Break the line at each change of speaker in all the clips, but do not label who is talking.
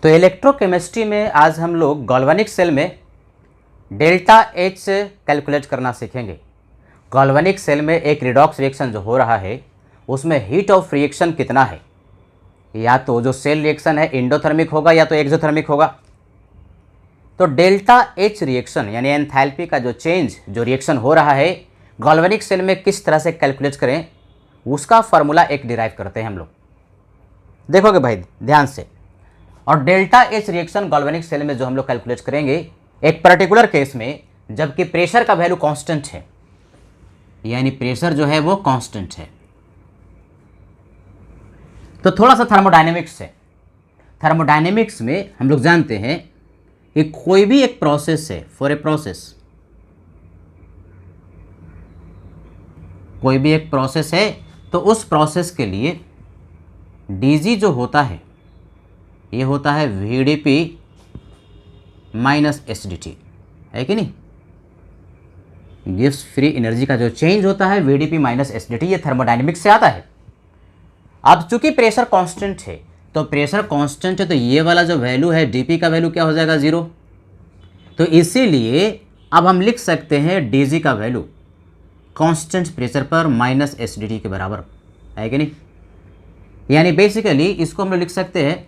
तो इलेक्ट्रोकेमिस्ट्री में आज हम लोग गैल्वेनिक सेल में डेल्टा एच से कैलकुलेट करना सीखेंगे। गैल्वेनिक सेल में एक रिडॉक्स रिएक्शन जो हो रहा है उसमें हीट ऑफ रिएक्शन कितना है, या तो जो सेल रिएक्शन है एंडोथर्मिक होगा या तो एक्सोथर्मिक होगा। तो डेल्टा एच रिएक्शन यानी एंथैल्पी का जो चेंज जो रिएक्शन हो रहा है गैल्वेनिक सेल में किस तरह से कैलकुलेट करें उसका फार्मूला एक डिराइव करते हैं हम लोग। देखोगे भाई ध्यान से। और delta H reaction galvanic cell में जो हम लोग कैलकुलेट करेंगे एक पर्टिकुलर केस में जबकि प्रेशर का वैल्यू कांस्टेंट है, यानी प्रेशर जो है वो कांस्टेंट है। तो थोड़ा सा थर्मोडायनेमिक्स है। थर्मोडायनेमिक्स में हम लोग जानते हैं कि कोई भी एक प्रोसेस है, फॉर ए प्रोसेस कोई भी एक प्रोसेस है तो उस प्रोसेस के लिए डीजी जो होता है ये होता है वीडीपी माइनस एसडीटी, है कि नहीं। गिव्स फ्री एनर्जी का जो चेंज होता है वीडीपी माइनस एसडीटी, ये थर्मोडायनेमिक्स से आता है। अब चूंकि प्रेशर कांस्टेंट है तो प्रेशर कांस्टेंट है तो ये वाला जो वैल्यू है डीपी का वैल्यू क्या हो जाएगा, 0। तो इसीलिए अब हम लिख सकते हैं डीजी का वैल्यू कांस्टेंट प्रेशर पर माइनस एसडीटी के बराबर, है कि नहीं। यानी बेसिकली इसको हम लोग लिख सकते हैं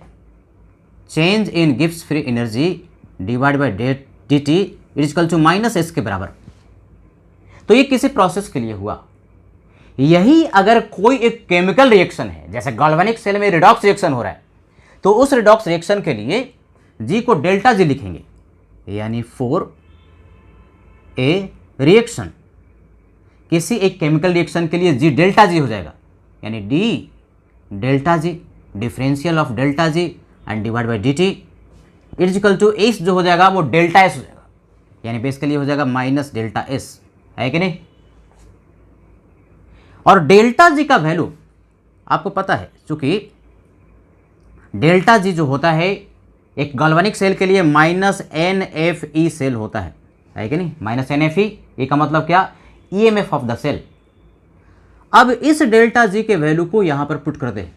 change in gives free energy divide by D T is equal to minus S के बराबर। तो ये किसी प्रोसेस के लिए हुआ। यही अगर कोई एक केमिकल रिएक्शन है, जैसे गैल्वेनिक सेल में रिडॉक्स रिएक्शन हो रहा है, तो उस रिडॉक्स रिएक्शन के लिए जी को डेल्टा जी लिखेंगे, यानी फॉर ए रिएक्शन किसी एक केमिकल रिएक्शन के लिए जी डेल्टा जी हो जाएगा, यानी D delta G differential of delta G and divide by D T is equal to S जो हो जाएगा वो डेल्टा एस हो जाएगा, यानी बेसिकली हो जाएगा माइनस डेल्टा एस, है कि नहीं। और डेल्टा जी का वैल्यू आपको पता है, चूंकि डेल्टा जी जो होता है एक गैल्वेनिक सेल के लिए minus N F E cell होता है कि नहीं। माइनस एन एफ ई का मतलब क्या, ईएमएफ ऑफ द सेल। अब इस डेल्टा जी के वैल्यू को यहां पर पुट करते हैं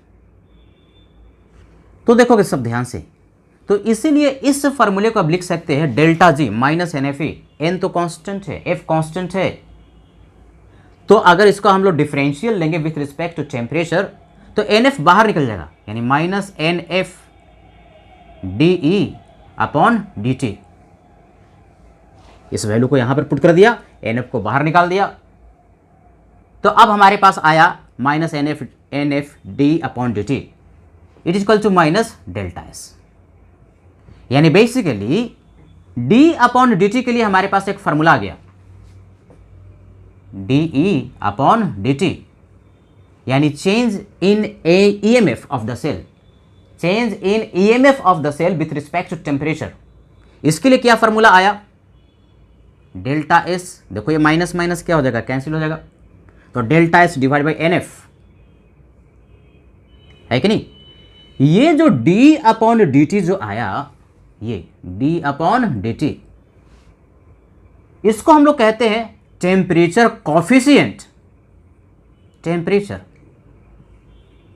तो देखोगे सब ध्यान से। तो इसीलिए इस फॉर्मूले को अब लिख सकते हैं delta G minus N F E. N तो कांस्टेंट है, एफ कांस्टेंट है, तो अगर इसको हम लोग डिफरेंशियल लेंगे विथ रिस्पेक्ट टू टेम्परेचर तो एन एफ बाहर निकल जाएगा, यानी minus N F D E upon D T. इस वैल्यू को यहां पर पुट कर दिया, एन एफ को बाहर निकाल दिया, तो अब हमारे पास आया minus N F D upon D T it is equal to minus delta S. यानी basically d upon D T के लिए हमारे पास एक फॉर्मूला आ गया, d E upon D T, यानी change in EMF of the cell, change in EMF of the cell with respect to temperature. इसके लिए क्या फॉर्मूला आया, डेल्टा एस। देखो ये माइनस माइनस क्या हो जाएगा, कैंसिल हो जाएगा, तो delta S divide by N F, है कि नहीं। ये जो डी अपॉन डी टी जो आया, ये डी अपॉन डी टी, इसको हम लोग कहते हैं temperature coefficient, temperature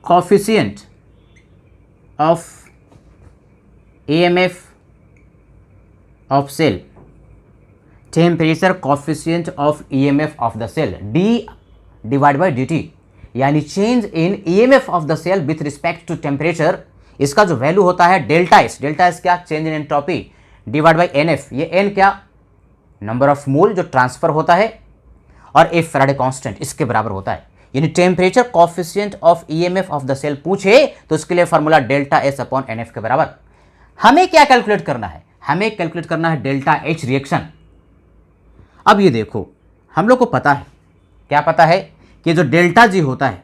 coefficient of EMF of cell, temperature coefficient of EMF of the cell, d divide by D T, यानी change in EMF of the cell with respect to temperature. इसका जो value होता है delta S, delta S क्या, change in entropy divide by N F. ये n क्या, number of mole जो transfer होता है, और एफ फैराडे कांस्टेंट इसके बराबर होता है। यानी temperature coefficient of EMF of the cell पूछे तो उसके लिए formula delta S upon N F के बराबर। हमें क्या कैलकुलेट करना है, हमें कैलकुलेट करना है डेल्टा एच रिएक्शन। अब ये देखो हम लोग को पता है, क्या पता है कि जो डेल्टा जी होता है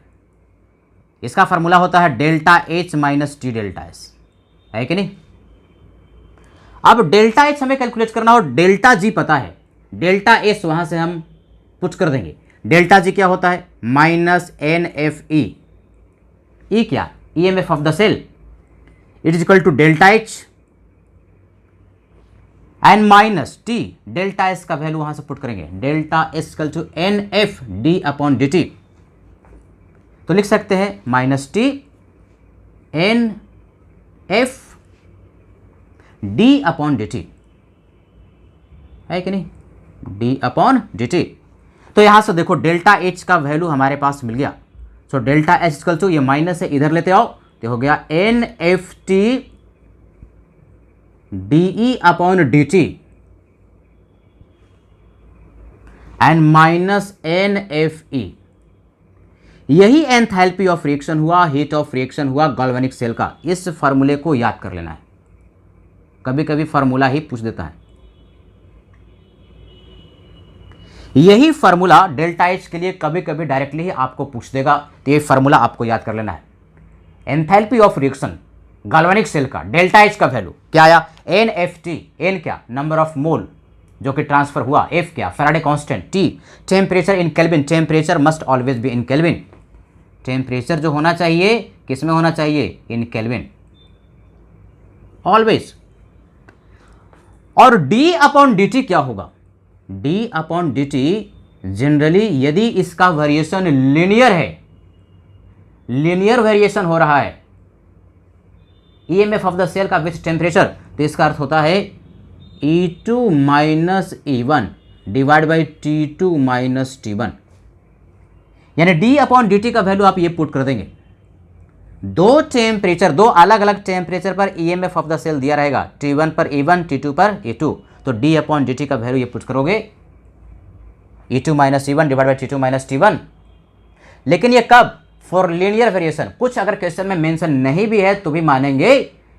इसका फॉर्मूला होता है delta H minus T delta S, है कि नहीं। अब डेल्टा एच हमें कैलकुलेट करना हो, डेल्टा जी पता है, डेल्टा एस वहां से हम पुट कर देंगे। डेल्टा जी क्या होता है, minus N F E, E क्या, EMF of the cell, it is equal to delta H N minus T, delta S का वैल्यू वहां से पुट करेंगे, delta S equal to N F D upon D T. तो लिख सकते हैं minus T N F D upon D T, है कि नहीं, डी अपॉन डी टी। तो यहां से देखो डेल्टा एच का वैल्यू हमारे पास मिल गया। So delta H equal to, ये माइनस है इधर लेते आओ, तो हो गया N F T D E upon D T and minus N F E. यही एंथैल्पी ऑफ रिएक्शन हुआ, हीट ऑफ रिएक्शन हुआ गैल्वेनिक सेल का। इस फार्मूले को याद कर लेना है, कभी कभी फार्मूला ही पूछ देता है। यही फार्मूला डेल्टा एच के लिए कभी कभी डायरेक्टली ही आपको पूछ देगा, तो ये फार्मूला आपको याद कर लेना है। Enthalpy of reaction galvanic cell का डेल्टा एच का वैल्यू क्या आया, एन एफ टी, एन क्या नंबर ऑफ मोल जो कि ट्रांसफर हुआ, एफ क्या Faraday constant, T temperature in Kelvin, temperature must always be in Kelvin, temperature जो होना चाहिए किस में होना चाहिए, इन केल्विन ऑलवेज। और डी अपॉन डी टी क्या होगा, D upon D T generally यदि इसका वेरिएशन लीनियर है, लीनियर वेरिएशन हो रहा है ईएमएफ ऑफ द सेल का विथ टेम्परेचर, तो इसका अर्थ होता है E2 minus E1 divide by T2 minus T1, यानी D अपॉन डी टी का वैल्यू आप ये पुट कर देंगे। दो टेम्परेचर, दो अलग अलग टेम्परेचर पर ईएमएफ ऑफ द सेल दिया रहेगा, T1 पर E1, T2 पर E2, तो D अपॉन डी टी का वैल्यू ये पुट करोगे E2 minus E1 divide by T2 minus T1। लेकिन ये कब, फॉर लीनियर वेरिएशन। कुछ अगर क्वेश्चन में मेंशन नहीं भी है तो भी मानेंगे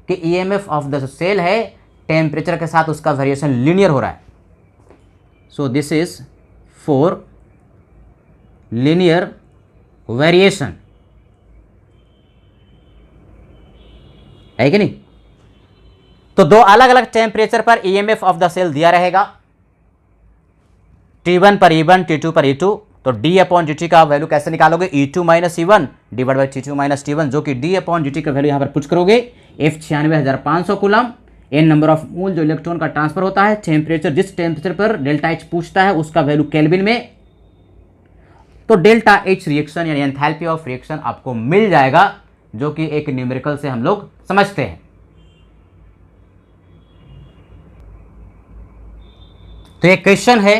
कि ईएमएफ ऑफ द सेल है, टेम्परेचर के साथ उसका वेरिएशन लीनियर हो रहा है। So this is for linear variation, है कि नहीं। तो दो अलग अलग टेम्परेचर पर ईएमएफ ऑफ द सेल दिया रहेगा, T1 पर E1, T2 पर E2, तो D अपॉन डी टी का वैल्यू कैसे निकालोगे, E2 minus E1 divide by T2 minus T1, जो कि D अपॉन डी टी का वैल्यू यहाँ पर पुट करोगे F 96,500 coulomb, N number of mole जो इलेक्ट्रॉन का ट्रांसफर होता है, टेम्परेचर जिस टेम्परेचर पर डेल्टा एच पूछता है उसका वैल्यू केल्विन में, तो डेल्टा एच रिएक्शन यानी एंथैल्पी ऑफ रिएक्शन आपको मिल जाएगा, जो कि एक न्यूमेरिकल से हम लोग समझते हैं। तो ये क्वेश्चन है,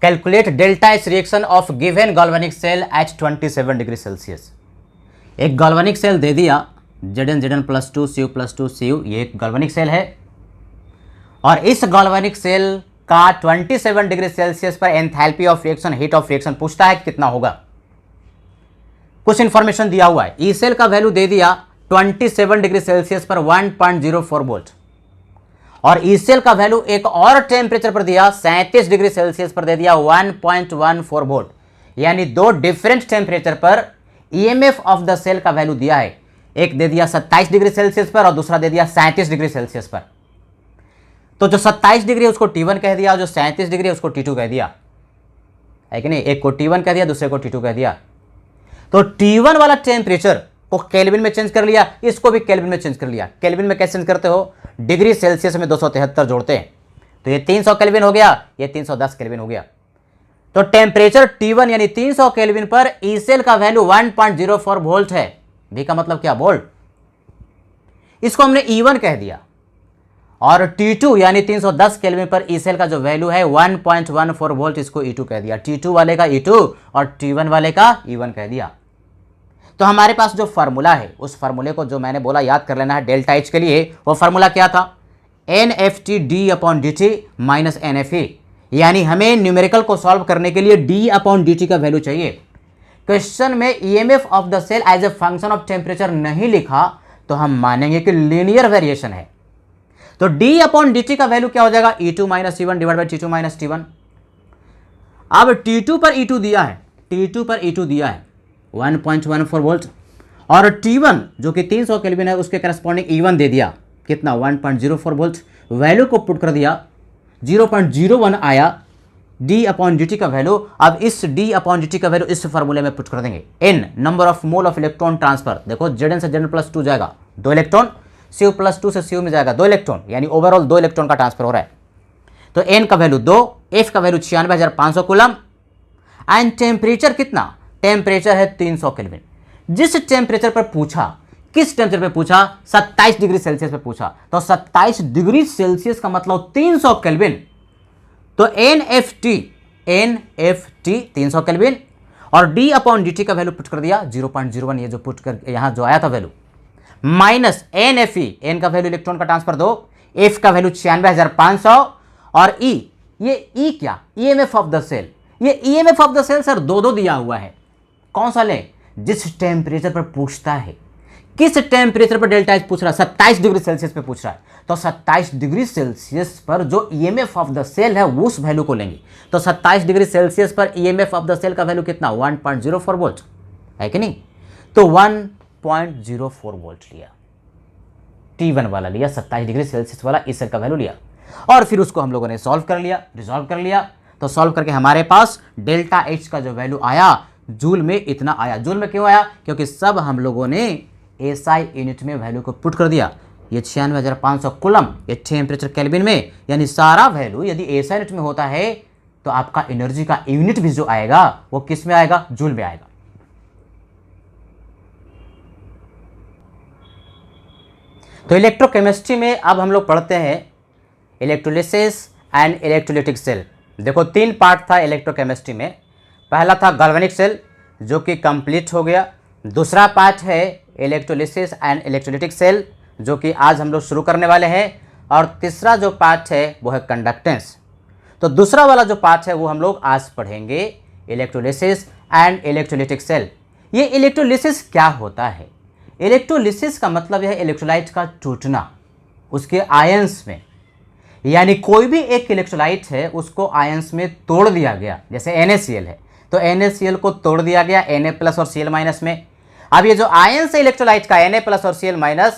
calculate delta H reaction of given galvanic cell at 27 degree Celsius. एक गैल्वेनिक सेल दे दिया Zn plus 2 Cu plus 2 Cu, ये एक गैल्वेनिक सेल है, और इस गैल्वेनिक सेल का 27 डिग्री सेल्सियस पर enthalpy of reaction, heat of reaction पूछता है कितना होगा। कुछ इंफॉर्मेशन दिया हुआ है, ई सेल का वैल्यू दे दिया 27 डिग्री सेल्सियस पर 1.04 वोल्ट, और ई सेल का वैल्यू एक और टेम्परेचर पर दिया 37 डिग्री सेल्सियस पर दे दिया 1.14 वोल्ट, यानी दो डिफरेंट टेम्परेचर पर ईएमएफ ऑफ द सेल का वैल्यू दिया है। एक दे दिया 27 डिग्री सेल्सियस पर और दूसरा दे दिया 37 डिग्री सेल्सियस पर। तो जो 27 डिग्री है उसको T1 कह दिया और जो 37 डिग्री है उसको T2 कह दिया, है कि नहीं। एक को T1 कह दिया, दूसरे को T2 कह दिया। तो T1 वाला टेम्परेचर को केल्विन में चेंज कर लिया, इसको भी केल्विन में चेंज कर लिया। केल्विन में कैसे चेंज करते हो, डिग्री सेल्सियस में 273 जोड़ते हैं, तो ये 300 केल्विन हो गया, ये 310 केल्विन हो गया। तो टेम्परेचर T1 यानी 300 केल्विन पर ई सेल का वैल्यू 1.04 वोल्ट है। V का मतलब क्या, वोल्ट, इसको हमने E1 कह दिया। और T2 यानी 310 केल्विन पर ई सेल का जो वैल्यू है 1.14 वोल्ट, इसको E2 कह दिया। T2 वाले का E2 और T1 वाले का E1 कह दिया। तो हमारे पास जो फार्मूला है, उस फार्मूले को जो मैंने बोला याद कर लेना है डेल्टा एच के लिए, वो फार्मूला क्या था, NFT D upon D T minus NFE, यानी हमें न्यूमेरिकल को सॉल्व करने के लिए D अपॉन डी टी का वैल्यू चाहिए। क्वेश्चन में EMF of the cell as a function of temperature नहीं लिखा तो हम मानेंगे कि लीनियर वेरिएशन है। तो D अपॉन डी टी का वैल्यू क्या हो जाएगा, E2 minus E1 divide by T2 minus T1। अब T2 पर E2 दिया है, T2 पर E2 दिया है 1.14 वोल्ट, और T1 जो कि 300 केल्विन है उसके करस्पॉन्डिंग E1 दे दिया कितना 1.04 वोल्ट। वैल्यू को पुट कर दिया 0.01 आया D अपॉन डी टी का वैल्यू। अब इस D अपॉन डी टी का वैल्यू इस फॉर्मूले में पुट कर देंगे। N number of mole of electron transfer, देखो Zn से Zn प्लस 2 जाएगा 2 इलेक्ट्रॉन, Cu प्लस 2 से Cu में जाएगा 2 इलेक्ट्रॉन, यानी ओवरऑल 2 इलेक्ट्रॉन का ट्रांसफर हो रहा है। तो N का वैल्यू 2, F का वैल्यू 96,500 कूलम, एंड टेम्परेचर कितना, टेम्परेचर है 300 केल्विन। जिस टेम्परेचर पर पूछा किस टेम्परेचर पे पूछा? 27 डिग्री सेल्सियस पे पूछा। तो 27 डिग्री सेल्सियस का मतलब 300 केल्विन। तो एनएफटी 300 केल्विन और डी अपॉन डी टी का वैल्यू पुट कर दिया 0.01, ये जो पुट कर यहां जो आया था value, minus N F E, n का वैल्यू इलेक्ट्रॉन का ट्रांसफर 2, एफ का वैल्यू 96,500 और ई, ये ई क्या? EMF of the cell. ये EMF of the cell sir दो दिया हुआ है। कौन सा ले? जिस टेम्परेचर पर पूछता है। किस टेम्परेचर पर डेल्टा एच पूछ रहा है? 27 डिग्री सेल्सियस पे पूछ रहा है। तो 27 डिग्री सेल्सियस पर जो ईएमएफ ऑफ द सेल है वो उस वैल्यू को लेंगे। तो 27 डिग्री सेल्सियस पर ईएमएफ ऑफ द सेल का वैल्यू कितना? 1.04 वोल्ट है कि नहीं? तो 1.04 वोल्ट लिया, T1 वाला लिया, 27 डिग्री सेल्सियस वाला इस सेल का वैल्यू लिया और फिर उसको हम लोगों ने सॉल्व कर लिया, रिजॉल्व कर लिया। तो सॉल्व करके हमारे पास डेल्टा एच का जो वैल्यू आया जूल में इतना आया। जूल में क्यों आया? क्योंकि सब हम लोगों ने एसआई यूनिट में वैल्यू को पुट कर दिया। ये 96,500 कूलम, ये टेम्परेचर केल्विन में, यानी सारा वैल्यू यदि एसआई यूनिट में होता है तो आपका एनर्जी का यूनिट भी जो आएगा वो किस में आएगा? जूल में आएगा। तो इलेक्ट्रोकेमिस्ट्री में अब हम लोग पढ़ते हैं इलेक्ट्रोलिसिस एंड इलेक्ट्रोलिटिक सेल। देखो 3 पार्ट था इलेक्ट्रोकेमिस्ट्री में। पहला था गैल्वेनिक सेल जो कि कंप्लीट हो गया। दूसरा पार्ट है इलेक्ट्रोलिसिस एंड इलेक्ट्रोलिटिक सेल जो कि आज हम लोग शुरू करने वाले हैं। और तीसरा जो पार्ट है वो है कंडक्टेंस। तो दूसरा वाला जो पार्ट है वो हम लोग आज पढ़ेंगे, इलेक्ट्रोलिसिस एंड इलेक्ट्रोलिटिक सेल। ये इलेक्ट्रोलिसिस क्या होता है? इलेक्ट्रोलिसिस का मतलब है इलेक्ट्रोलाइट का टूटना उसके आयंस में, यानी कोई भी एक इलेक्ट्रोलाइट है उसको आयंस में तोड़ दिया गया। जैसे NaCl है तो NaCl को तोड़ दिया गया Na+ और Cl- में। अब ये जो आयंस है इलेक्ट्रोलाइट का Na+ और Cl-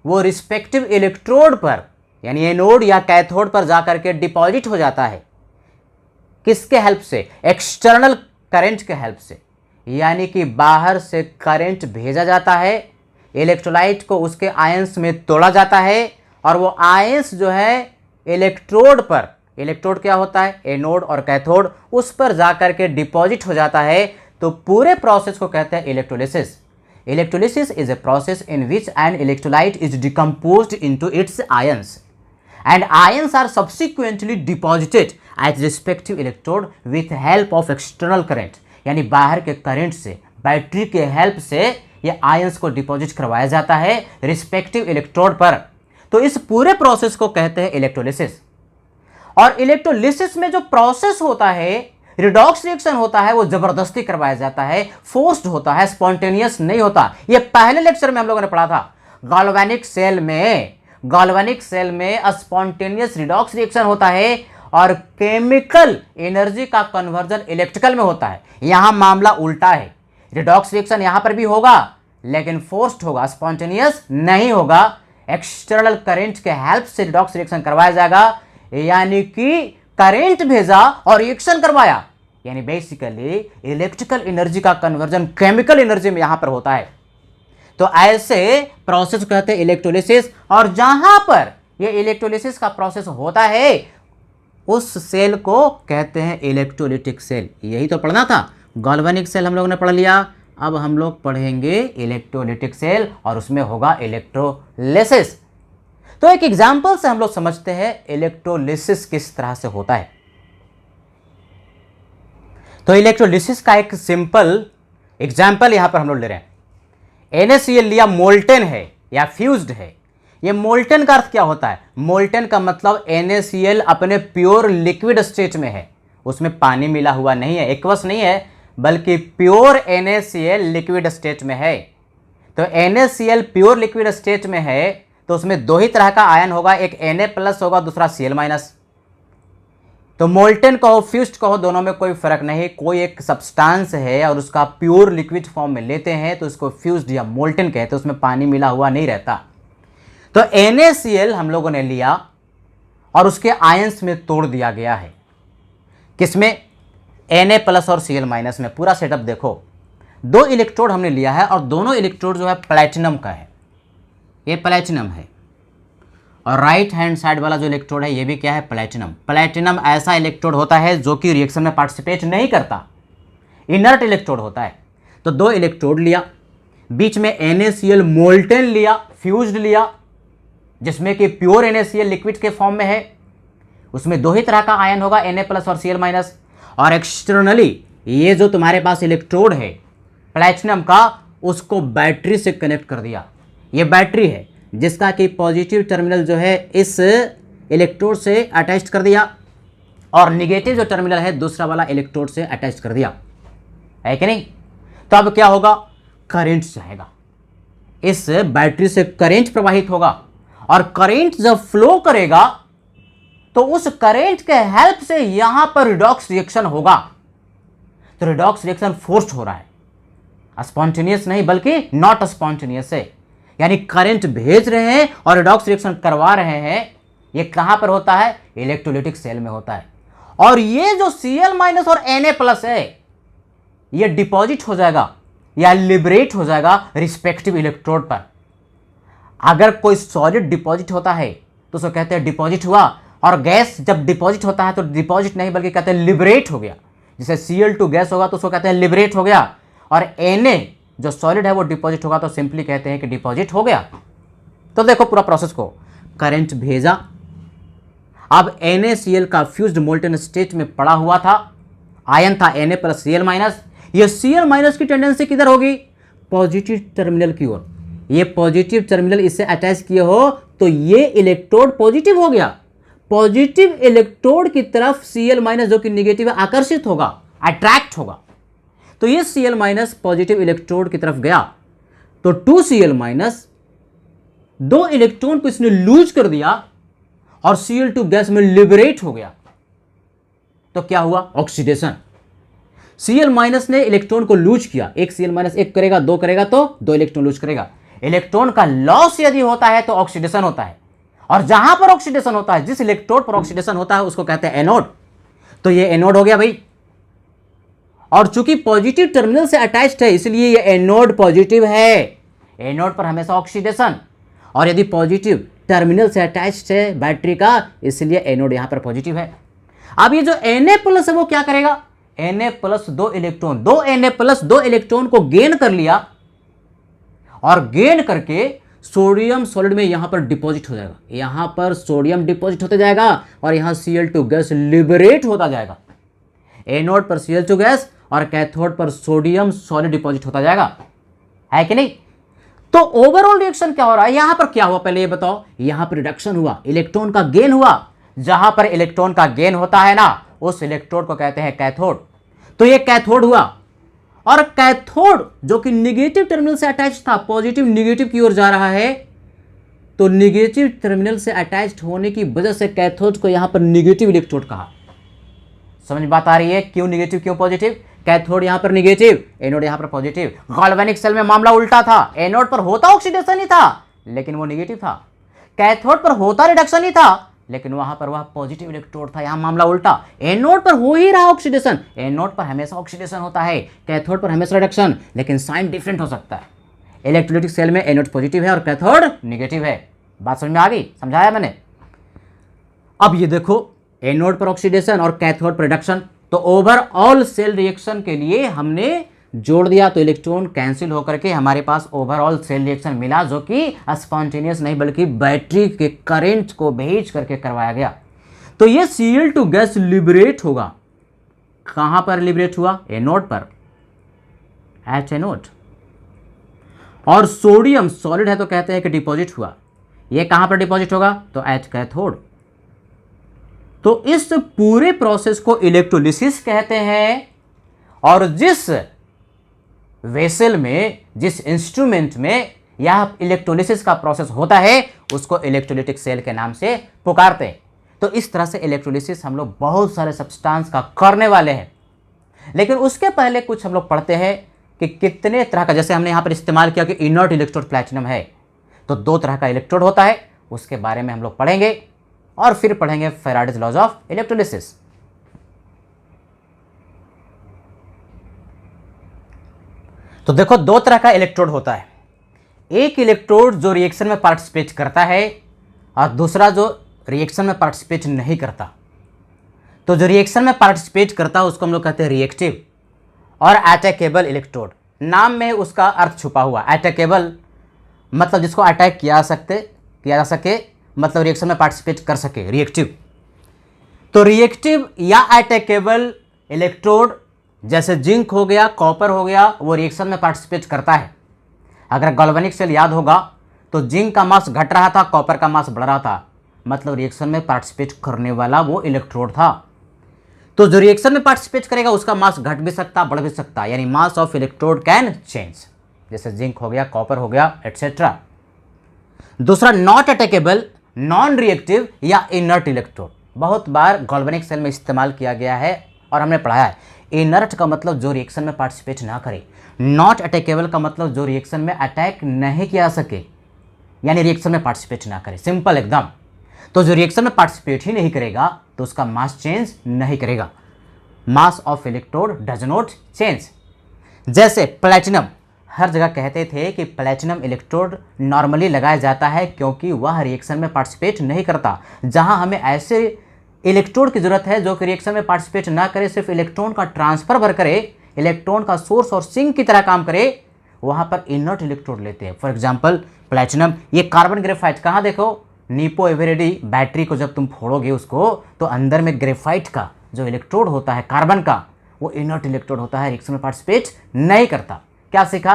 वो रिस्पेक्टिव इलेक्ट्रोड पर यानी एनोड या कैथोड पर जाकर के डिपॉजिट हो जाता है। किसके हेल्प से? एक्सटर्नल करंट के हेल्प से, यानी कि बाहर से करंट भेजा जाता है, इलेक्ट्रोलाइट को उसके आयंस में तोड़ा जाता है और वो आयंस जो है इलेक्ट्रोड पर, इलेक्ट्रोड क्या होता है? एनोड और कैथोड, उस पर जाकर के डिपॉजिट हो जाता है। तो पूरे प्रोसेस को कहते हैं electrolysis. Electrolysis is a process in which an electrolyte is decomposed into its ions and ions are subsequently deposited at respective electrode with help of external current, यानी बाहर के करंट से, बैटरी के हेल्प से ये आयंस को deposit करवाया जाता है रिस्पेक्टिव इलेक्ट्रोड पर। तो इस पूरे प्रोसेस को कहते हैं इलेक्ट्रोलिसिस। और इलेक्ट्रोलिसिस में जो प्रोसेस होता है, रिडॉक्स रिएक्शन होता है, वो जबरदस्ती करवाया जाता है, फोर्स्ड होता है, स्पॉन्टेनियस नहीं होता। ये पहले लेक्चर में हम लोगों ने पढ़ा था। गैल्वेनिक सेल में स्पॉन्टेनियस रिडॉक्स रिएक्शन होता है और केमिकल एनर्जी का कन्वर्जन इलेक्ट्रिकल में होता है। यहां मामला उल्टा है, रिडॉक्स रिएक्शन यहां पर भी होगा लेकिन फोर्स्ड होगा, स्पॉन्टेनियस नहीं होगा। एक्सटर्नल करंट के हेल्प से रिडॉक्स रिएक्शन करवाया जाएगा, यानी कि करंट भेजा और रिएक्शन करवाया, यानी बेसिकली इलेक्ट्रिकल एनर्जी का कन्वर्जन केमिकल एनर्जी में यहां पर होता है। तो ऐसे प्रोसेस कहते हैं इलेक्ट्रोलिसिस। और जहां पर ये इलेक्ट्रोलिसिस का प्रोसेस होता है उस सेल को कहते हैं इलेक्ट्रोलिटिक सेल। यही तो पढ़ना था। गैल्वेनिक सेल हम लोगों ने पढ़ लिया, अब हम लोग पढ़ेंगे इलेक्ट्रोलिटिक सेल और उसमें होगा इलेक्ट्रोलिसिस। तो एक एग्जांपल से हम लोग समझते हैं इलेक्ट्रोलिसिस किस तरह से होता है। तो इलेक्ट्रोलिसिस का एक सिंपल एग्जांपल यहां पर हम लोग ले रहे हैं। NaCl लिया, मोल्टेन है या फ्यूज्ड है। ये मोल्टेन का अर्थ क्या होता है? मोल्टेन का मतलब NaCl अपने प्योर लिक्विड स्टेट में है, उसमें पानी मिला हुआ नहीं है, एक्वस नहीं है, बल्कि प्योर NaCl लिक्विड स्टेट में है। तो NaCl प्योर लिक्विड स्टेट में है तो उसमें दो ही तरह का आयन होगा, एक Na+ होगा, दूसरा Cl-। तो मोल्टेन कहो फ्यूज्ड कहो, दोनों में कोई फर्क नहीं। कोई एक सब्सटेंस है और उसका प्योर लिक्विड फॉर्म में लेते हैं तो इसको फ्यूज्ड या मोल्टेन कहते हैं, उसमें पानी मिला हुआ नहीं रहता। तो NaCl हम लोगों ने लिया और उसके आयंस में तोड़ दिया गया है। किसमें? Na+ और Cl- में। पूरा सेटअप देखो, 2 इलेक्ट्रोड हमने लिया है और दोनों इलेक्ट्रोड जो है प्लैटिनम का है, ये प्लैटिनम है। और राइट हैंड साइड वाला जो इलेक्ट्रोड है ये भी क्या है? प्लैटिनम। प्लैटिनम ऐसा इलेक्ट्रोड होता है जो कि रिएक्शन में पार्टिसिपेट नहीं करता, इनर्ट इलेक्ट्रोड होता है। तो 2 इलेक्ट्रोड लिया, बीच में NaCl मोल्टेन लिया, फ्यूज्ड लिया, जिसमें कि प्योर NaCl लिक्विड के फॉर्म में है, उसमें दो ही तरह का आयन होगा, Na+ और Cl-। और एक्सटर्नली ये जो तुम्हारे पास इलेक्ट्रोड है प्लैटिनम का, उसको बैटरी से कनेक्ट कर दिया। ये बैटरी है जिसका कि पॉजिटिव टर्मिनल जो है इस इलेक्ट्रोड से अटैच कर दिया और निगेटिव जो टर्मिनल है दूसरा वाला इलेक्ट्रोड से अटैच कर दिया, है कि नहीं। तो अब क्या होगा, करंट जाएगा, इस बैटरी से करंट प्रवाहित होगा और करंट जब फ्लो करेगा तो उस करंट के हेल्प से यहां पर रिडॉक्स रिएक्शन होगा। तो रिडॉक्स रिएक्शन फोर्स्ड हो रहा है, स्पॉन्टेनियस नहीं बल्कि नॉट स्पॉन्टेनियस है, यानी करंट भेज रहे हैं और रिडॉक्स रिएक्शन करवा रहे हैं। ये कहां पर होता है, इलेक्ट्रोलिटिक सेल में होता है। और ये जो Cl- और Na+ है ये डिपॉजिट हो जाएगा या लिबरेट हो जाएगा रिस्पेक्टिव इलेक्ट्रोड पर। अगर कोई सॉलिड डिपॉजिट होता है तो उसको कहते हैं डिपॉजिट हुआ, और गैस जब डिपॉजिट होता है तो डिपॉजिट नहीं बल्कि कहते हैं लिबरेट हो गया। जैसे Cl2 गैस होगा तो उसको कहते हैं लिबरेट हो गया, और Na जो सॉलिड है वो डिपॉजिट होगा तो सिंपली कहते हैं कि डिपॉजिट हो गया। तो देखो पूरा प्रोसेस को, करंट भेजा, अब NaCl का फ्यूज्ड मोल्टेन स्टेट में पड़ा हुआ था, आयन था Na+ Cl-। ये Cl- की टेंडेंसी किधर होगी, पॉजिटिव टर्मिनल की ओर। ये पॉजिटिव टर्मिनल इससे अटैच किए हो तो ये इलेक्ट्रोड पॉजिटिव हो गया, पॉजिटिव इलेक्ट्रोड की तरफ Cl- जो कि निगेटिव है आकर्षित होगा, अट्रैक्ट होगा। तो ये Cl- पॉजिटिव इलेक्ट्रोड की तरफ गया तो 2Cl- दो इलेक्ट्रॉन को इसने लूज कर दिया और Cl2 गैस में लिबरेट हो गया। तो क्या हुआ, ऑक्सीडेशन। Cl- ने इलेक्ट्रॉन को लूज किया, एक Cl- एक करेगा, दो करेगा तो दो इलेक्ट्रॉन लूज करेगा। इलेक्ट्रॉन का लॉस यदि होता है तो ऑक्सीडेशन होता है, और जहां पर ऑक्सीडेशन होता है, जिस इलेक्ट्रोड पर ऑक्सीडेशन होता है उसको कहते हैं एनोड। तो ये एनोड हो गया भाई, और चूंकि पॉजिटिव टर्मिनल से अटैच्ड है इसलिए ये एनोड पॉजिटिव है। एनोड पर हमेशा ऑक्सीडेशन, और यदि पॉजिटिव टर्मिनल से अटैच्ड है बैटरी का, इसलिए एनोड यहां पर पॉजिटिव है। अब ये जो Na+ है वो क्या करेगा, Na+ दो इलेक्ट्रॉन को गेन कर लिया, और गेन करके सोडियम सॉलिड में यहां पर डिपॉजिट हो जाएगा। यहां पर सोडियम डिपॉजिट होते जाएगा और यहां Cl2 गैस लिबरेट होता जाएगा। एनोड पर Cl2 गैस और कैथोड पर सोडियम सॉलिड डिपॉजिट होता जाएगा, है कि नहीं। तो ओवरऑल रिएक्शन क्या हो रहा है, यहां पर क्या हुआ पहले ये बताओ। यहां पर रिडक्शन हुआ, इलेक्ट्रॉन का गेन हुआ। जहां पर इलेक्ट्रॉन का गेन होता है ना, उस इलेक्ट्रोड को कहते हैं कैथोड। तो ये कैथोड हुआ, और कैथोड जो कि निगेटिव टर्मिनल से अटैच था, पॉजिटिव निगेटिव की ओर जा रहा है, तो निगेटिव टर्मिनल से अटैच्ड होने की वजह से कैथोड को यहां पर निगेटिव इलेक्ट्रोड कहा। समझ बात आ रही है, क्यों निगेटिव क्यों पॉजिटिव। कैथोड यहां पर निगेटिव, एनोड यहां पर पॉजिटिव। गैल्वेनिक सेल में मामला उल्टा था, एनोड पर होता ऑक्सीडेशन ही था लेकिन वो निगेटिव था, कैथोड पर होता रिडक्शन ही था लेकिन वहां पर वह पॉजिटिव इलेक्ट्रोड था। यहां मामला उल्टा, एनोड पर हो ही रहा ऑक्सीडेशन, एनोड पर हमेशा ऑक्सीडेशन होता है, कैथोड पर हमेशा रिडक्शन, लेकिन साइन डिफरेंट हो सकता है। इलेक्ट्रोलाइटिक सेल में एनोड पॉजिटिव है और कैथोड निगेटिव है। बात समझ में आ गई, समझाया मैंने। अब ये देखो, एनोड पर ऑक्सीडेशन और कैथोड पर रिडक्शन, तो ओवरऑल सेल रिएक्शन के लिए हमने जोड़ दिया तो इलेक्ट्रॉन कैंसिल होकर के हमारे पास ओवरऑल सेल रिएक्शन मिला, जो कि स्पॉन्टेनियस नहीं बल्कि बैटरी के करंट को भेज करके करवाया गया। तो ये Cl2 गैस लिबरेट होगा, कहां पर लिबरेट हुआ, एनोड पर, एच एनोड। और सोडियम सॉलिड है तो कहते हैं कि डिपॉजिट हुआ, ये कहां पर डिपॉजिट होगा, तो एच कैथोड। तो इस पूरे प्रोसेस को इलेक्ट्रोलिसिस कहते हैं, और जिस वेसल में, जिस इंस्ट्रूमेंट में यह इलेक्ट्रोलिसिस का प्रोसेस होता है उसको इलेक्ट्रोलिटिक सेल के नाम से पुकारते हैं। तो इस तरह से इलेक्ट्रोलिसिस हम लोग बहुत सारे सब्सटेंस का करने वाले हैं, लेकिन उसके पहले कुछ हम लोग पढ़ते हैं कि कितने तरह का, जैसे हमने यहां पर इस्तेमाल किया कि इनर्ट इलेक्ट्रोड प्लैटिनम है, तो दो तरह का इलेक्ट्रोड होता है, उसके बारे में हम लोग पढ़ेंगे, और फिर पढ़ेंगे फैराडेज लॉज ऑफ इलेक्ट्रोलिसिस। तो देखो, दो तरह का इलेक्ट्रोड होता है, एक इलेक्ट्रोड जो रिएक्शन में पार्टिसिपेट करता है और दूसरा जो रिएक्शन में पार्टिसिपेट नहीं करता। तो जो रिएक्शन में पार्टिसिपेट करता है उसको हम लोग कहते हैं रिएक्टिव और अटैकेबल इलेक्ट्रोड। नाम में उसका अर्थ छुपा हुआ। अटैकेबल मतलब जिसको अटैक किया जा सके, मतलब रिएक्शन में पार्टिसिपेट कर सके, रिएक्टिव। तो रिएक्टिव या अटैकेबल इलेक्ट्रोड जैसे जिंक हो गया, कॉपर हो गया, वो रिएक्शन में पार्टिसिपेट करता है। अगर गैल्वेनिक सेल याद होगा तो जिंक का मास घट रहा था, कॉपर का मास बढ़ रहा था, मतलब रिएक्शन में पार्टिसिपेट करने वाला वो इलेक्ट्रोड था। तो जो रिएक्शन में पार्टिसिपेट करेगा उसका मास घट भी सकता, बढ़ भी सकता, यानी mass of electrode can change, जैसे जिंक हो गया, कॉपर हो गया, एटसेट्रा। दूसरा नॉट अटैकेबल, नॉन रिएक्टिव या इनर्ट इलेक्ट्रोड, बहुत बार गैल्वेनिक सेल में इस्तेमाल किया गया है और हमने पढ़ा है। इनर्ट का मतलब जो रिएक्शन में पार्टिसिपेट ना करे, नॉट अटैकेबल का मतलब जो रिएक्शन में अटैक नहीं किया सके, यानी रिएक्शन में पार्टिसिपेट ना करे, सिंपल एकदम। तो जो रिएक्शन में पार्टिसिपेट ही नहीं करेगा तो उसका मास चेंज नहीं करेगा, mass of electrode does not change. जैसे प्लैटिनम, हर जगह कहते थे कि प्लैटिनम इलेक्ट्रोड नॉर्मली लगाया जाता है क्योंकि वह रिएक्शन में पार्टिसिपेट नहीं करता। जहां हमें ऐसे इलेक्ट्रोड की जरूरत है जो कि रिएक्शन में पार्टिसिपेट ना करे, सिर्फ इलेक्ट्रॉन का ट्रांसफर भर करे, इलेक्ट्रॉन का सोर्स और सिंक की तरह काम करे, वहां पर इनर्ट इलेक्ट्रोड लेते हैं। फॉर एग्जांपल प्लैटिनम, ये कार्बन ग्रेफाइट, कहाँ देखो, नीपो एवरेडी बैटरी को जब तुम फोड़ोगे उसको तो अंदर में ग्रेफाइट का जो इलेक्ट्रोड होता है कार्बन का, वो इनर्ट इलेक्ट्रोड होता है, रिएक्शन में पार्टिसिपेट नहीं करता। क्या सीखा?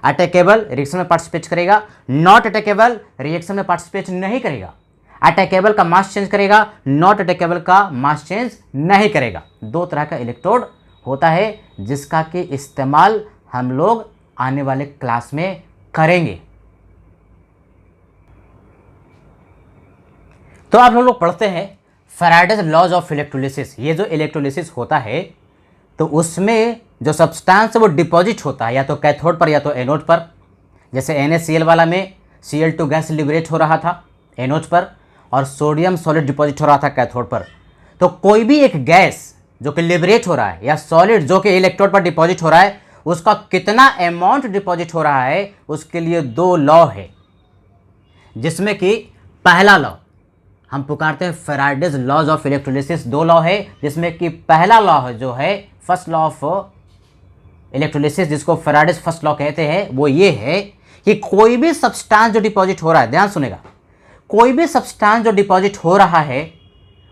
अटैकेबल रिएक्शन में पार्टिसिपेट करेगा, नॉट अटैकेबल रिएक्शन में पार्टिसिपेट नहीं करेगा। अटैकेबल का मास चेंज करेगा, नॉट अटैकेबल का मास चेंज नहीं करेगा। दो तरह का इलेक्ट्रोड होता है जिसका कि इस्तेमाल हम लोग आने वाले क्लास में करेंगे। तो आप लोग पढ़ते हैं फैराडेज लॉज ऑफ इलेक्ट्रोलिसिस। ये जो इलेक्ट्रोलिसिस होता है तो उसमें जो सब्सटेंस वो डिपॉजिट होता है या तो कैथोड पर या तो एनोड पर। जैसे NaCl वाला में Cl2 गैस लिबरेट हो रहा था एनोड पर और सोडियम सॉलिड डिपॉजिट हो रहा था कैथोड पर। तो कोई भी एक गैस जो कि लिबरेट हो रहा है या सॉलिड जो कि इलेक्ट्रोड पर डिपॉजिट हो रहा है, उसका कितना अमाउंट डिपॉजिट हो रहा है उसके लिए दो लॉ है, जिसमें कि पहला लॉ हम पुकारते हैं फैराडेज लॉज ऑफ इलेक्ट्रोलिसिस। दो लॉ है जिसमें कि पहला लॉ है जो है फर्स्ट लॉ ऑफ इलेक्ट्रोलिसिस, जिसको फैराडेज फर्स्ट लॉ कहते हैं, वो ये है कि कोई भी सब्सटेंस जो डिपॉजिट हो रहा है, ध्यान सुनेगा, कोई भी सब्सटेंस जो डिपॉजिट हो रहा है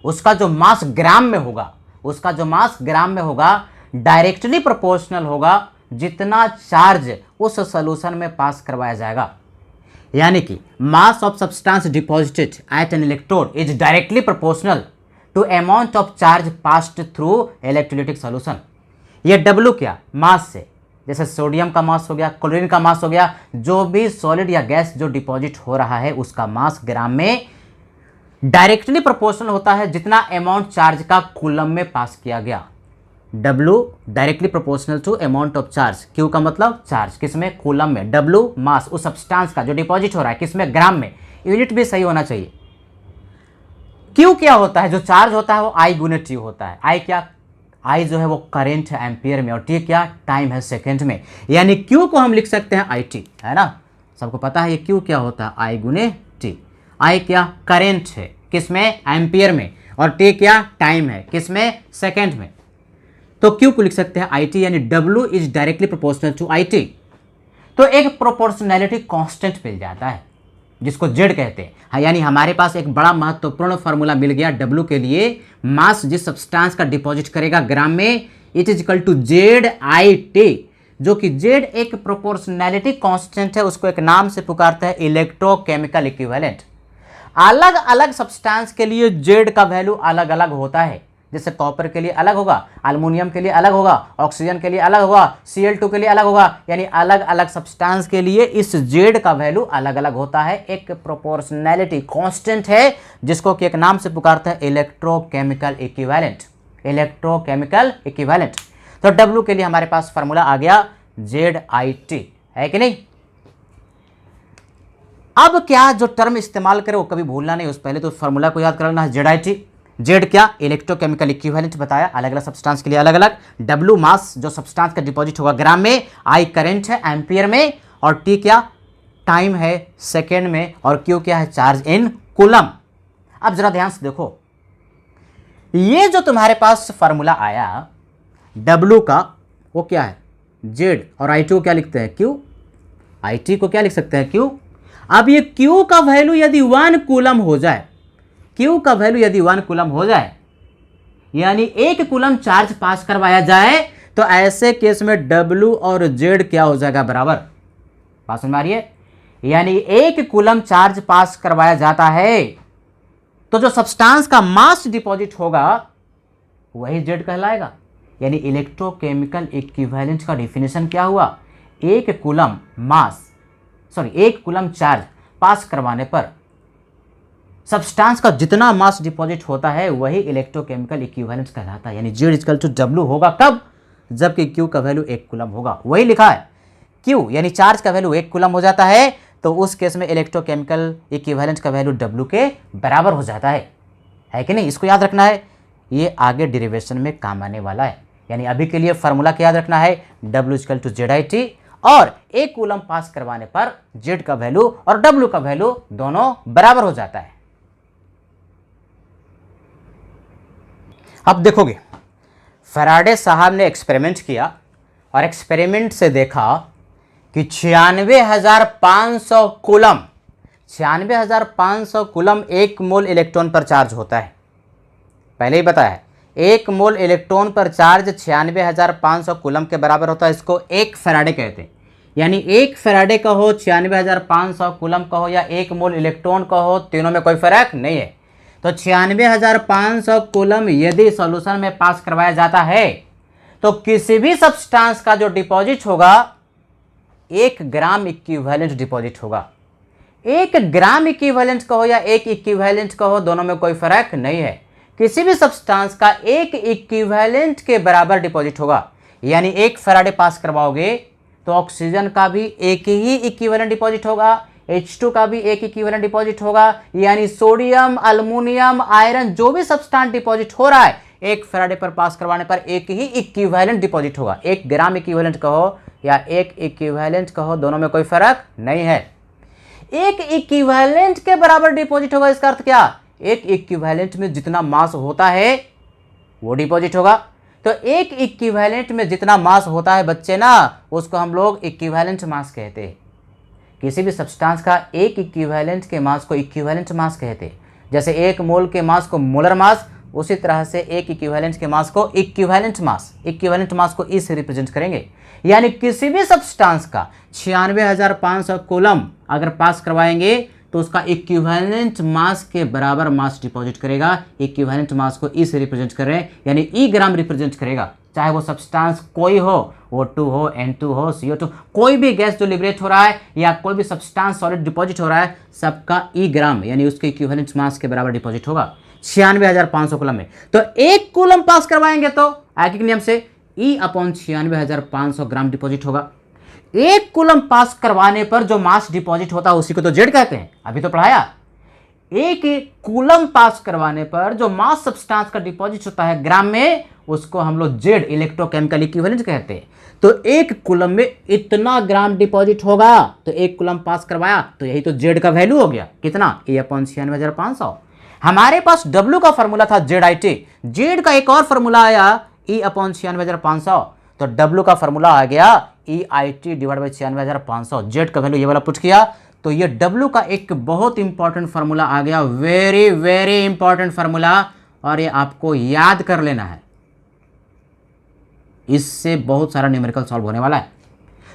उसका जो मास ग्राम में होगा, उसका जो मास ग्राम में होगा डायरेक्टली प्रोपोर्शनल होगा जितना चार्ज उस सॉल्यूशन में पास करवाया जाएगा। यानी कि mass of substance deposited at an electrode is directly proportional to amount of charge passed through electrolytic solution. ये W क्या, मास से, जैसे सोडियम का मास हो गया, क्लोरीन का मास हो गया, जो भी सॉलिड या गैस जो डिपॉजिट हो रहा है उसका मास ग्राम में डायरेक्टली प्रोपोर्शनल होता है जितना अमाउंट चार्ज का कूलम में पास किया गया। W directly proportional to amount of charge, Q का मतलब चार्ज, किसमें, कूलम में, W मास उस सब्सटेंस का जो डिपॉजिट हो रहा है, किसमें, ग्राम में, यूनिट भी सही होना चाहिए। Q क्या होता है, जो चार्ज होता है वो I गुने T होता है। I क्या, I जो है वो करेंट है एम्पियर में और T क्या, टाइम है सेकेंड में। यानी Q को हम लिख सकते हैं IT, है ना, सबको पता है ये Q क्या होता है, I गुने T। I क्या, करेंट है, किसमें, एम्पियर में, और T क्या, टाइम है, किसमें, सेकेंड में। तो Q को लिख सकते हैं IT, यानी W is directly proportional to IT। तो एक प्रोपोर्शनैलिटी कांस्टेंट मिल जाता है जिसको Z कहते हैं। हाँ, यानी हमारे पास एक बड़ा महत्वपूर्ण फार्मूला मिल गया W के लिए। मास जिस सब्सटेंस का डिपॉजिट करेगा ग्राम में, it is equal to ZIT, जो कि Z एक प्रोपोर्शनैलिटी कांस्टेंट है, उसको एक नाम से पुकारते हैं इलेक्ट्रोकेमिकल इक्विवेलेंट। अलग अलग सब्सटेंस के लिए Z का वैल्यू अलग अलग होता है। जैसे कॉपर के लिए अलग होगा, एल्युमिनियम के लिए अलग होगा, ऑक्सीजन के लिए अलग होगा, Cl2 के लिए अलग होगा, यानी अलग अलग सब्सटेंस के लिए इस Z का वैल्यू अलग अलग होता है। एक प्रोपोर्शनैलिटी कांस्टेंट है जिसको कि एक नाम से पुकारते हैं इलेक्ट्रोकेमिकल इक्विवेलेंट, इलेक्ट्रोकेमिकल इक्विवेलेंट। तो W के लिए हमारे पास फार्मूला आ गया ZIT, है कि नहीं। अब क्या जो टर्म इस्तेमाल करें वो कभी भूलना नहीं, उस पहले तो फार्मूला को याद कर लेना है ZIT। Z क्या, इलेक्ट्रोकेमिकल इक्विवेलेंट बताया, अलग अलग सब्सटेंस के लिए अलग अलग। W मास जो सब्सटेंस का डिपॉजिट होगा ग्राम में, I करंट है एम्पियर में, और T क्या, टाइम है सेकेंड में, और Q क्या है, चार्ज इन कूलम। अब जरा ध्यान से देखो, ये जो तुम्हारे पास फार्मूला आया W का, वो क्या है, जेड और आई टी को क्या लिखते हैं क्यू, आई टी को क्या लिख सकते हैं क्यू। अब ये क्यू का वैल्यू यदि 1 कूलम हो जाए, क्यू का वैल्यू यदि 1 कूलम हो जाए, यानी 1 कूलम चार्ज पास करवाया जाए, तो ऐसे केस में W और Z क्या हो जाएगा बराबर। बात समझ में आ रही है। यानी 1 कूलम चार्ज पास करवाया जाता है तो जो सब्सटेंस का मास डिपॉजिट होगा वही Z कहलाएगा। यानी इलेक्ट्रोकेमिकल इक्विवेलेंट का डिफिनेशन क्या हुआ, 1 कूलम चार्ज पास करवाने पर सब्सटेंस का जितना मास डिपॉजिट होता है वही इलेक्ट्रोकेमिकल इक्विवेलेंट कहलाता है। यानी Z इक्वल टू W होगा कब, जबकि Q का वैल्यू 1 कूलम होगा। वही लिखा है Q यानी चार्ज का वैल्यू 1 कूलम हो जाता है तो उस केस में इलेक्ट्रोकेमिकल इक्विवेलेंट का वैल्यू W के बराबर हो जाता है कि नहीं। इसको याद रखना है, ये आगे डेरिवेशन में काम आने वाला है। यानी अभी के लिए फार्मूला क्या याद रखना है, W इक्वल टू ZIT, और 1 कूलम पास करवाने पर Z का वैल्यू और W का वैल्यू दोनों बराबर हो जाता है। अब देखोगे फैराडे साहब ने एक्सपेरिमेंट किया और एक्सपेरिमेंट से देखा कि 96,500 कूलम 96,500 कूलम 1 मोल इलेक्ट्रॉन पर चार्ज होता है। पहले ही बताया है 1 मोल इलेक्ट्रॉन पर चार्ज 96,500 कूलम के बराबर होता है। इसको 1 फैराडे कहते हैं। यानी 1 फैराडे का हो, 96,500 कूलम का हो या 1 मोल इलेक्ट्रॉन का हो, तीनों में कोई फर्क नहीं है। तो 96,500 कूलम यदि सॉल्यूशन में पास करवाया जाता है तो किसी भी सब्सटेंस का जो डिपॉजिट होगा 1 ग्राम इक्विवेलेंट डिपॉजिट होगा। 1 ग्राम इक्विवेलेंट का हो या 1 इक्विवेलेंट का हो, दोनों में कोई फर्क नहीं है। किसी भी सब्सटेंस का 1 इक्विवेलेंट के बराबर डिपॉजिट होगा। यानी 1 फैराडे पास करवाओगे तो ऑक्सीजन का भी एक ही इक्विवेलेंट डिपॉजिट होगा, H2 का भी एक इक्विवेलेंट डिपॉजिट होगा। यानी सोडियम, अल्युमिनियम, आयरन जो भी सब्सटेंस डिपॉजिट हो रहा है 1 फैराडे पर पास करवाने पर एक ही इक्विवेलेंट डिपॉजिट होगा। 1 ग्राम इक्विवेलेंट कहो या 1 इक्विवेलेंट कहो, दोनों में कोई फर्क नहीं है। 1 इक्विवेलेंट के बराबर डिपॉजिट होगा, इसका अर्थ क्या, 1 इक्विवेलेंट में जितना मास होता है वो डिपॉजिट होगा। तो 1 इक्विवेलेंट में जितना मास होता है बच्चे ना, उसको हम लोग इक्विवेलेंट मास कहते हैं। किसी भी सब्सटेंस का 1 इक्विवेलेंट के मास को इक्विवेलेंट मास कहते हैं। जैसे 1 मोल के मास को मोलर मास, उसी तरह से 1 इक्विवेलेंट के मास को इक्विवेलेंट मास को ई से रिप्रेजेंट करेंगे। यानी किसी भी सब्सटेंस का 96,500 कूलम अगर पास करवाएंगे तो उसका इक्विवेलेंट मास के बराबर मास डिपॉजिट करेगा। इक्विवेलेंट मास को ई से रिप्रेजेंट कर रहे हैं, यानी ई ग्राम रिप्रेजेंट करेगा। चाहे वो सब्सटेंस कोई हो, O2 हो, N2 हो, CO2, कोई भी गैस जो लिबरेट हो रहा है या कोई भी सब्सटेंस सॉलिड डिपॉजिट हो रहा है, सबका ई ग्राम यानी उसके इक्विवेलेंट मास के बराबर डिपॉजिट होगा 96,500 कूलम में। तो 1 कूलम पास करवाएंगे तो आगे के नियम से E/96,500 ग्राम डिपॉजिट होगा। 1 कूलम पास करवाने पर जो मास डिपॉजिट होता है उसी को तो जेड कहते हैं, अभी तो पढ़ाया। 1 कूलम पास करवाने पर जो मास सब्सटेंस का डिपॉजिट होता है ग्राम में, उसको हम लोग जेड इलेक्ट्रोकेमिकल इक्विवेलेंट कहते हैं। तो 1 कूलम में इतना ग्राम डिपॉजिट होगा, तो 1 कूलम पास करवाया तो यही तो जेड का वैल्यू हो गया, कितना, E/96,500। हमारे पास W का फॉर्मूला था ZIT, जेड का एक और फॉर्मूला आया E/96,500, तो W का फॉर्मूला आ गया EIT/96,500। जेड का वैल्यू ये वाला पुट किया तो ये W का एक बहुत इंपॉर्टेंट फार्मूला आ गया, वेरी वेरी इंपॉर्टेंट फार्मूला, और ये आपको याद कर लेना है। इससे बहुत सारा न्यूमेरिकल सॉल्व होने वाला है।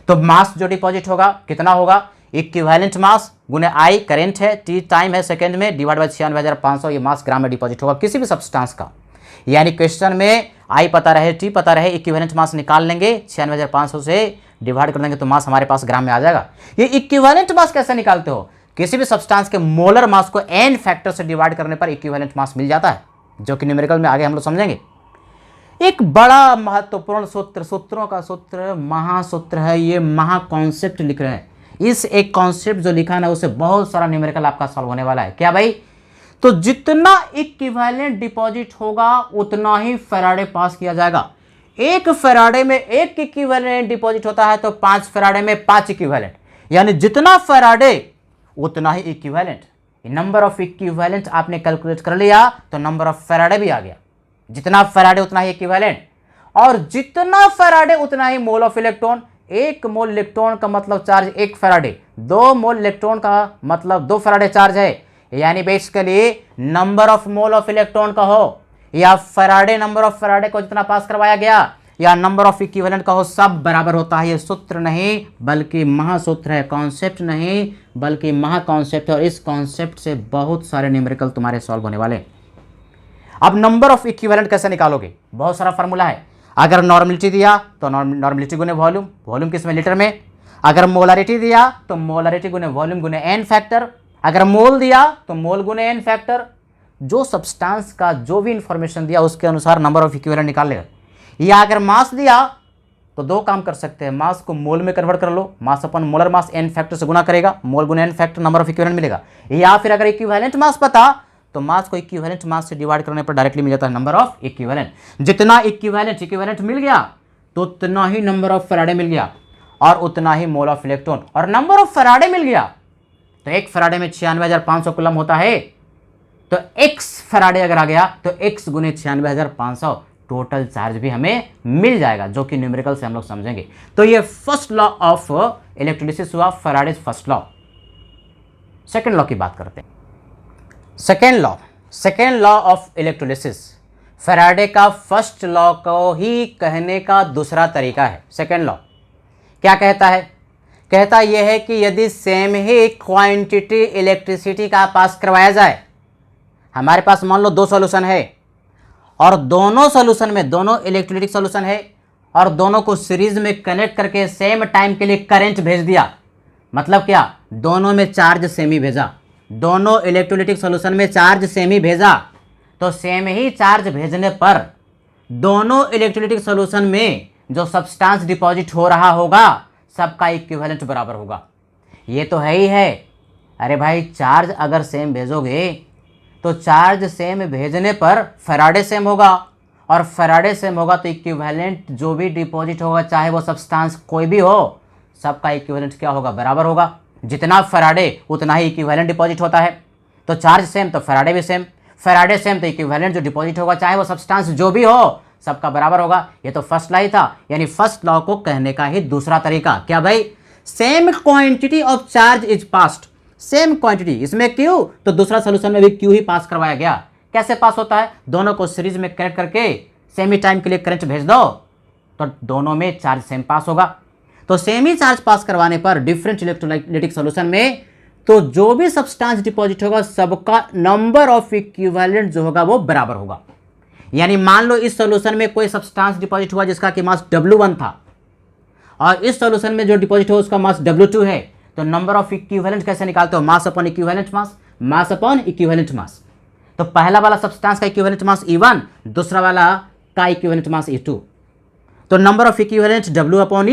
तो मास जो डिपॉजिट होगा कितना होगा, इक्विवेलेंट मास गुने I करेंट है, T टाइम है सेकंड में, डिवाइड/96,500, ये मास ग्राम में डिपॉजिट होगा किसी भी सब्सटेंस का। यानी क्वेश्चन में I पता रहे, T पता रहे, इक्विवेलेंट मास निकाल लेंगे, 96,500 से डिवाइड कर देंगे तो मास हमारे पास ग्राम में आ जाएगा। ये इक्विवेलेंट मास कैसे निकालते हो, किसी भी सब्सटेंस के मोलर मास को n फैक्टर से डिवाइड करने पर इक्विवेलेंट मास मिल जाता है, जो कि न्यूमेरिकल में आगे हम लोग समझेंगे। एक बड़ा महत्वपूर्ण सूत्र, सूत्रों का सूत्र, महासूत्र है, ये महा कॉन्सेप्ट लिख रहे हैं। इस एक कॉन्सेप्ट जो लिखा है ना, उससे बहुत सारा न्यूमेरिकल आपका सॉल्व होने वाला है। क्या भाई, तो जितना इक्विवेलेंट डिपॉजिट होगा उतना ही फैराडे पास किया जाएगा। 1 फैराडे में 1 इक्विवेलेंट डिपॉजिट होता है तो 5 फैराडे में 5 इक्विवेलेंट, यानी जितना फैराडे उतना ही इक्विवेलेंट। नंबर ऑफ इक्विवेलेंट आपने कैलकुलेट कर लिया तो नंबर ऑफ फैराडे भी आ गया, जितना फैराडे उतना ही इक्विवेलेंट। और जितना फैराडे उतना ही mole of electron. 1 mole electron का मतलब चार्ज 1 फैराडे, 2 मोल इलेक्ट्रॉन का मतलब 2 फैराडे चार्ज है। यानी basically number of mole of electron का हो या फैराडे नंबर ऑफ फैराडे को जितना पास करवाया गया या नंबर ऑफ इक्विवेलेंट का हो, सब बराबर होता है। ये सूत्र नहीं बल्कि महासूत्र है, कॉन्सेप्ट नहीं बल्कि महा कॉन्सेप्ट है। और इस कॉन्सेप्ट से बहुत सारे न्यूमेरिकल तुम्हारे सॉल्व होने वाले। अब नंबर ऑफ इक्विवेलेंट कैसे निकालोगे? बहुत सारा फॉर्मूला है। अगर नॉर्मलिटी दिया तो नॉर्मलिटी गुने वॉल्यूम, वॉल्यूम किसमें? लीटर में। अगर मोलारिटी दिया तो मोलारिटी गुने वॉल्यूम गुने एन फैक्टर। अगर मोल दिया तो मोल गुने एन फैक्टर। जो सब्सटेंस का जो भी इंफॉर्मेशन दिया उसके अनुसार नंबर ऑफ इक्विवेलेंट निकाल लेगा। या अगर मास दिया तो 2 काम कर सकते हैं, मास को मोल में कन्वर्ट कर लो, मास अपन मोलर मास एन फैक्टर से गुना करेगा, मोल गुना n factor, number of equivalent मिलेगा। या फिर अगर इक्विवेलेंट मास पता तो मास को इक्विवेलेंट मास से डिवाइड करने पर डायरेक्टली मिल जाता है नंबर ऑफ इक्विवेलेंट। जितना इक्विवेलेंट मिल गया तो उतना ही नंबर ऑफ फैराडे मिल गया और उतना ही मोल ऑफ इलेक्ट्रॉन। और नंबर ऑफ फैराडे मिल गया तो 1 फैराडे में 96,500 कूलम होता है, तो x फैराडे अगर आ गया तो x गुने 96,500 टोटल चार्ज भी हमें मिल जाएगा, जो कि न्यूमेरिकल से हम लोग समझेंगे। तो ये फर्स्ट लॉ ऑफ इलेक्ट्रोलिसिस हुआ, Faraday's first law. Second law की बात करते हैं। Second law of electrolysis Faraday का फर्स्ट लॉ को ही कहने का दूसरा तरीका है। सेकेंड लॉ क्या कहता है? कहता यह है कि यदि सेम ही क्वांटिटी इलेक्ट्रिसिटी का पास करवाया जाए, हमारे पास मान लो 2 सॉल्यूशन है और दोनों सॉल्यूशन में दोनों इलेक्ट्रोलाइटिक सॉल्यूशन है और दोनों को सीरीज में कनेक्ट करके सेम टाइम के लिए करंट भेज दिया। मतलब क्या? दोनों में चार्ज सेम ही भेजा, दोनों इलेक्ट्रोलाइटिक सॉल्यूशन में चार्ज सेम ही भेजा। तो सेम ही चार्ज भेजने पर दोनों इलेक्ट्रोलाइटिक सॉल्यूशन में जो सब्सटेंस डिपॉजिट हो रहा होगा सबका इक्विवेलेंट बराबर होगा। ये तो है ही है। अरे भाई, चार्ज अगर सेम भेजोगे तो चार्ज सेम भेजने पर फैराडे सेम होगा और फैराडे सेम होगा तो इक्विवेलेंट जो भी डिपॉजिट होगा, चाहे वो सब्सटेंस कोई भी हो, सबका इक्विवेलेंट क्या होगा? बराबर होगा। जितना फैराडे उतना ही इक्विवेलेंट डिपॉजिट होता है। तो चार्ज सेम तो फैराडे भी सेम, फैराडे सेम तो इक्विवेलेंट जो डिपॉजिट होगा, चाहे वो सब्सटेंस जो भी हो, सबका बराबर होगा। ये तो फर्स्ट लॉ ही था, यानी फर्स्ट लॉ को कहने का ही दूसरा तरीका। क्या भाई? Same quantity of charge is passed, same quantity, इसमें क्यू तो दूसरा सोल्यूशन में भी क्यू ही पास करवाया गया। कैसे पास होता है? दोनों को सीरीज में कनेक्ट करके सेम ही टाइम के लिए करंट भेज दो तो दोनों में चार्ज सेम पास होगा। तो सेम ही चार्ज पास करवाने पर डिफरेंट इलेक्ट्रोलाइटिक सॉल्यूशन में तो जो भी सब्सटेंस डिपॉजिट होगा सबका नंबर ऑफ इक्विवेलेंट जो होगा वो बराबर होगा। यानी मान लो इस सॉल्यूशन में कोई सब्सटेंस डिपॉजिट हुआ जिसका कि मास W1 था और इस सॉल्यूशन में जो डिपॉजिट हुआ उसका मास W2 है, तो नंबर ऑफ इक्विवेलेंट कैसे निकालते हो? Mass upon equivalent mass, mass upon equivalent mass. तो पहला वाला सब्सटेंस का इक्विवेलेंट मास E1, दूसरा वाला का इक्विवेलेंट मास E2। तो number of equivalent W upon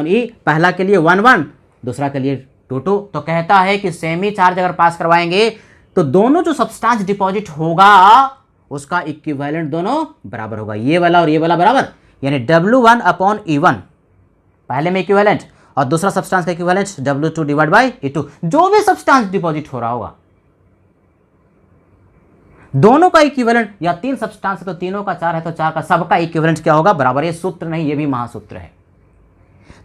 E, पहला के लिए 1 1, दूसरा के लिए 2 2। तो कहता है कि सेम ही चार्ज अगर पास करवाएंगे तो दोनों जो सब्सटेंस डिपॉजिट होगा उसका इक्विवेलेंट दोनों बराबर होगा। ये वाला और ये वाला बराबर, यानी W1 अपॉन E1 पहले में इक्विवेलेंट और दूसरा सब्सटेंस का equivalent W2 divide by E2। जो भी सब्सटेंस डिपॉजिट हो रहा होगा दोनों का इक्विवेलेंट, या 3 सब्सटेंस है तो तीनों का 4 है तो 4 का, सबका इक्विवेलेंट क्या होगा? बराबर। ये सूत्र नहीं, ये भी महासूत्र है।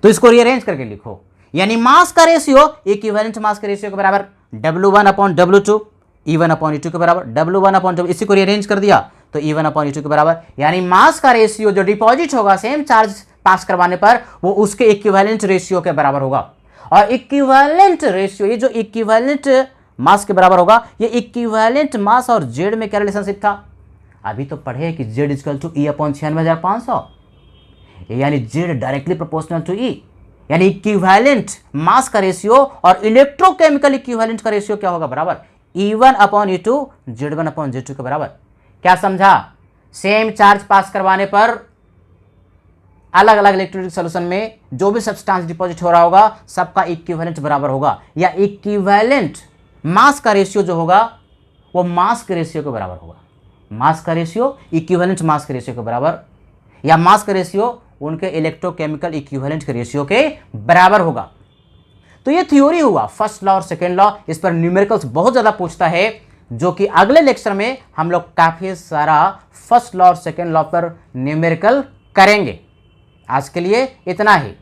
तो इसको रीअरेंज करके लिखो, यानी मास का रेशियो इक्विवेलेंट मास के रेशियो के बराबर W1 upon W2, E1 upon E2 के बराबर। W1 अपॉन W, इसी को रीअरेंज कर दिया तो E1 अपॉन E2 के बराबर। यानी मास का रेशियो जो डिपॉजिट होगा सेम चार्ज पास करवाने पर वो उसके इक्विवेलेंट रेशियो के बराबर होगा। और इक्विवेलेंट रेशियो, ये जो इक्विवेलेंट मास के बराबर होगा, ये इक्विवेलेंट मास और जेड में क्या रिलेशनशिप था? अभी तो पढ़े कि Z is equal to E upon 96,500, यानी Z directly proportional to E। यानी इक्विवेलेंट मास का रेशियो और इलेक्ट्रोकेमिकल इक्विवेलेंट का रेशियो क्या होगा? बराबर। E1 upon E2, Z1 upon Z2 के बराबर। क्या समझा? सेम चार्ज पास करवाने पर अलग अलग इलेक्ट्रोलाइटिक सॉल्यूशन में जो भी सब्सटेंस डिपॉजिट हो रहा होगा सबका इक्विवेलेंट बराबर होगा, या इक्विवेलेंट मास का रेशियो जो होगा वो मास के रेशियो के बराबर होगा। मास का रेशियो इक्विवेलेंट मास के रेशियो के बराबर, या मास का रेशियो उनके इलेक्ट्रोकेमिकल इक्विवेलेंट के रेशियो के बराबर होगा। तो ये थ्योरी हुआ फर्स्ट लॉ और सेकेंड लॉ। इस पर न्यूमेरिकल्स बहुत ज़्यादा पूछता है, जो कि अगले लेक्चर में हम लोग काफ़ी सारा फर्स्ट लॉ और सेकेंड लॉ पर न्यूमेरिकल करेंगे। आज के लिए इतना ही।